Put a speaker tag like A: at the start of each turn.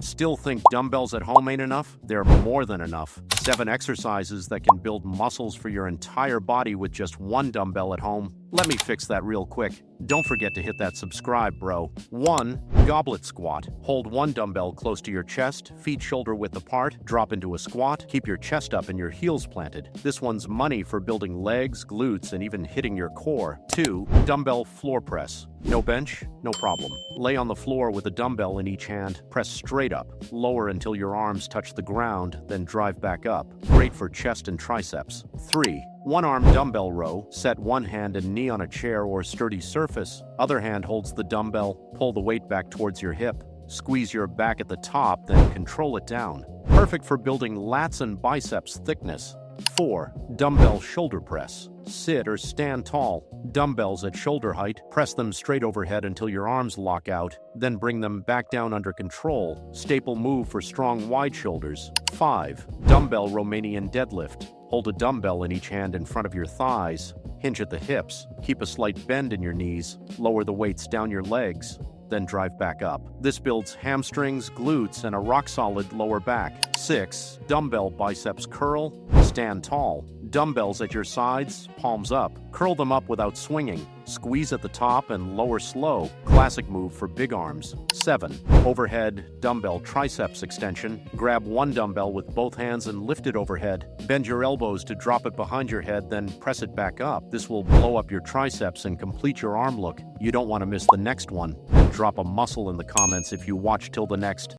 A: Still think dumbbells at home ain't enough? They're more than enough. 7 exercises that can build muscles for your entire body with just one dumbbell at home. Let me fix that real quick. Don't forget to hit that subscribe, bro. 1. Goblet squat. Hold one dumbbell close to your chest, feet shoulder width apart, drop into a squat, keep your chest up and your heels planted. This one's money for building legs, glutes, and even hitting your core. 2. Dumbbell floor press. No bench? No problem. Lay on the floor with a dumbbell in each hand, press straight up, lower until your arms touch the ground, then drive back up. Great for chest and triceps. 3. One-arm dumbbell row. Set one hand and knee on a chair or sturdy surface. Other hand holds the dumbbell. Pull the weight back towards your hip. Squeeze your back at the top, then control it down. Perfect for building lats and biceps thickness. 4. Dumbbell shoulder press. Sit or stand tall. Dumbbells at shoulder height. Press them straight overhead until your arms lock out, then bring them back down under control. Staple move for strong, wide shoulders. 5. Dumbbell Romanian deadlift. Hold a dumbbell in each hand in front of your thighs. Hinge at the hips. Keep a slight bend in your knees. Lower the weights down your legs, then drive back up. This builds hamstrings, glutes, and a rock-solid lower back. 6. Dumbbell biceps curl. Stand tall. Dumbbells at your sides, palms up. Curl them up without swinging. Squeeze at the top and lower slow. Classic move for big arms. 7. Overhead dumbbell triceps extension. Grab one dumbbell with both hands and lift it overhead. Bend your elbows to drop it behind your head, then press it back up. This will blow up your triceps and complete your arm look. You don't want to miss the next one. And drop a muscle in the comments if you watch till the next.